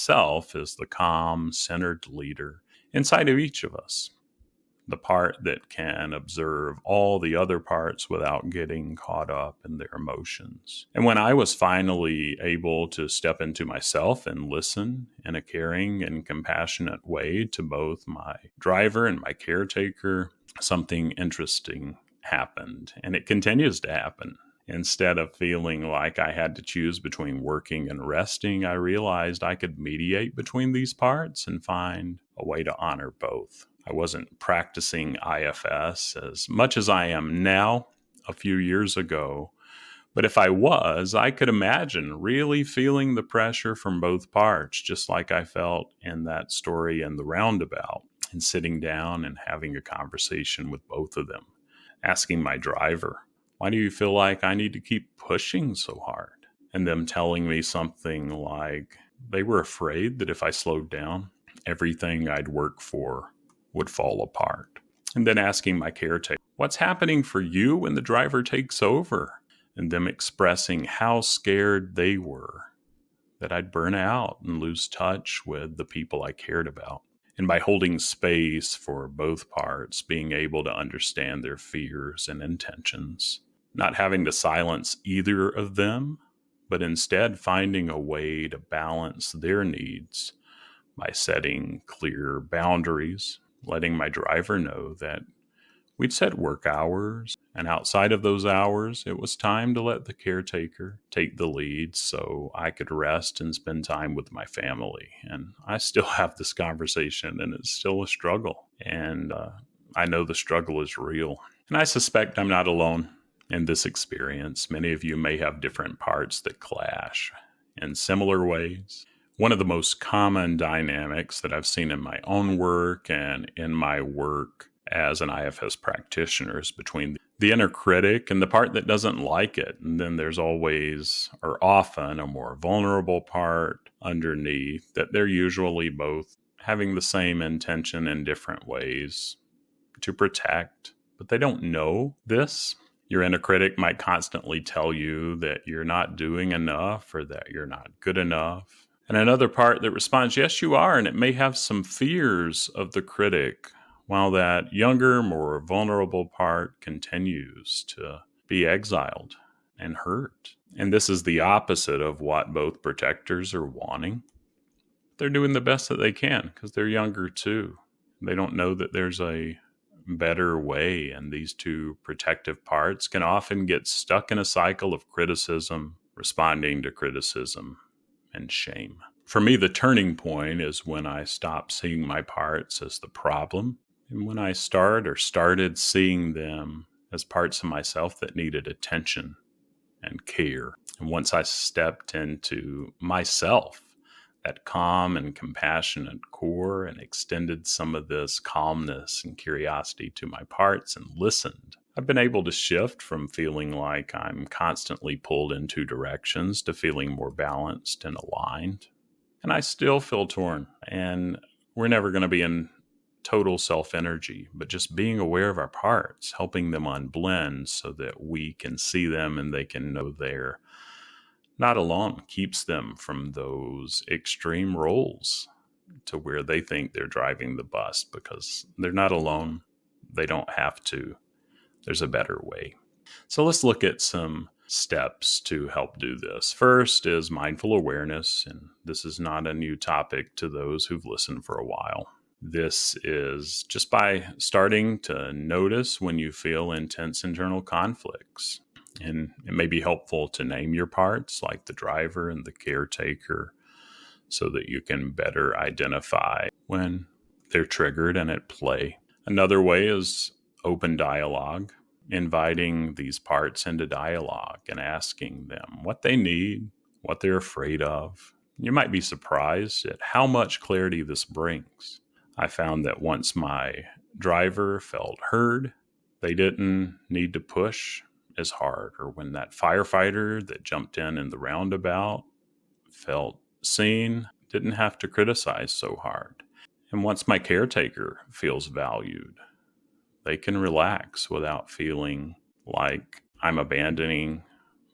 myself as the calm, centered leader inside of each of us, the part that can observe all the other parts without getting caught up in their emotions. And when I was finally able to step into myself and listen in a caring and compassionate way to both my driver and my caretaker, something interesting happened, and it continues to happen. Instead of feeling like I had to choose between working and resting, I realized I could mediate between these parts and find a way to honor both. I wasn't practicing IFS as much as I am now a few years ago, but if I was, I could imagine really feeling the pressure from both parts, just like I felt in that story in the roundabout, and sitting down and having a conversation with both of them, asking my driver, "Why do you feel like I need to keep pushing so hard?" And them telling me something like they were afraid that if I slowed down, everything I'd worked for would fall apart. And then asking my caretaker, "What's happening for you when the driver takes over?" And them expressing how scared they were that I'd burn out and lose touch with the people I cared about. And by holding space for both parts, being able to understand their fears and intentions, not having to silence either of them, but instead finding a way to balance their needs by setting clear boundaries, letting my driver know that we'd set work hours, and outside of those hours, it was time to let the caretaker take the lead so I could rest and spend time with my family. And I still have this conversation, and it's still a struggle. And I know the struggle is real. And I suspect I'm not alone in this experience. Many of you may have different parts that clash in similar ways. One of the most common dynamics that I've seen in my own work and in my work as an IFS practitioner is between the inner critic and the part that doesn't like it. And then there's always, or often, a more vulnerable part underneath that they're usually both having the same intention in different ways to protect, but they don't know this. Your inner critic might constantly tell you that you're not doing enough or that you're not good enough. And another part that responds, yes, you are, and it may have some fears of the critic, while that younger, more vulnerable part continues to be exiled and hurt. And this is the opposite of what both protectors are wanting. They're doing the best that they can because they're younger too. They don't know that there's a better way, and these two protective parts can often get stuck in a cycle of criticism, responding to criticism, and shame. For me, the turning point is when I stop seeing my parts as the problem, and when I started seeing them as parts of myself that needed attention and care. And once I stepped into myself, that calm and compassionate core, and extended some of this calmness and curiosity to my parts and listened, I've been able to shift from feeling like I'm constantly pulled in two directions to feeling more balanced and aligned. And I still feel torn, and we're never going to be in total self-energy, but just being aware of our parts, helping them unblend so that we can see them and they can know they're not alone, keeps them from those extreme roles to where they think they're driving the bus because they're not alone. They don't have to. There's a better way. So let's look at some steps to help do this. First is mindful awareness, and this is not a new topic to those who've listened for a while. This is just by starting to notice when you feel intense internal conflicts. And it may be helpful to name your parts, like the driver and the caretaker, so that you can better identify when they're triggered and at play. Another way is open dialogue, inviting these parts into dialogue and asking them what they need, what they're afraid of. You might be surprised at how much clarity this brings. I found that once my driver felt heard, they didn't need to push as hard, or when that firefighter that jumped in the roundabout felt seen, didn't have to criticize so hard. And once my caretaker feels valued, they can relax without feeling like I'm abandoning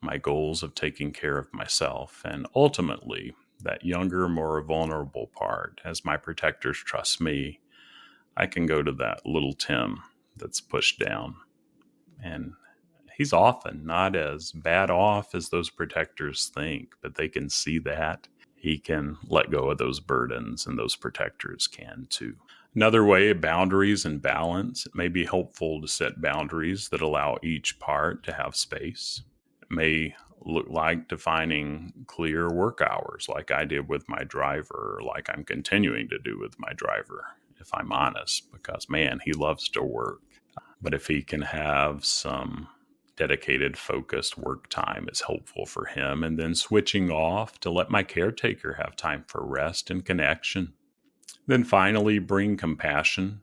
my goals of taking care of myself. And ultimately, that younger, more vulnerable part. As my protectors trust me, I can go to that little Tim that's pushed down. And he's often not as bad off as those protectors think, but they can see that. He can let go of those burdens, and those protectors can too. Another way, boundaries and balance. It may be helpful to set boundaries that allow each part to have space. It may look like defining clear work hours, like I did with my driver, or like I'm continuing to do with my driver, if I'm honest, because man, he loves to work. But if he can have some dedicated, focused work time, is helpful for him. And then switching off to let my caretaker have time for rest and connection. Then finally, bring compassion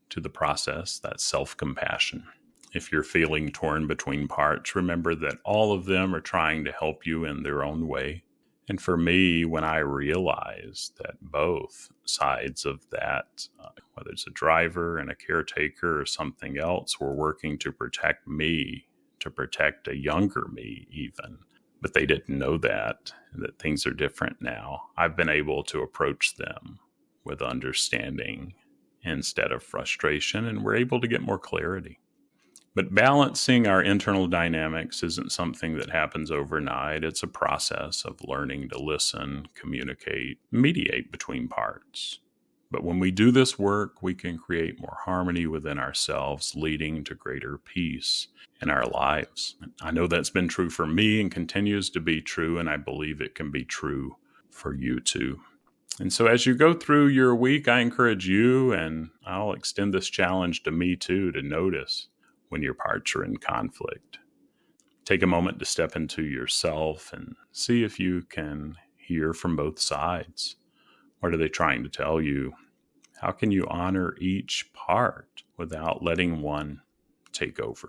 to the process, that self-compassion. If you're feeling torn between parts, remember that all of them are trying to help you in their own way. And for me, when I realized that both sides of that, whether it's a driver and a caretaker or something else, were working to protect me, to protect a younger me even, but they didn't know that things are different now, I've been able to approach them with understanding instead of frustration, and we're able to get more clarity. But balancing our internal dynamics isn't something that happens overnight. It's a process of learning to listen, communicate, mediate between parts. But when we do this work, we can create more harmony within ourselves, leading to greater peace in our lives. I know that's been true for me and continues to be true, and I believe it can be true for you too. And so as you go through your week, I encourage you, and I'll extend this challenge to me too, to notice when your parts are in conflict. Take a moment to step into yourself and see if you can hear from both sides. What are they trying to tell you? How can you honor each part without letting one take over?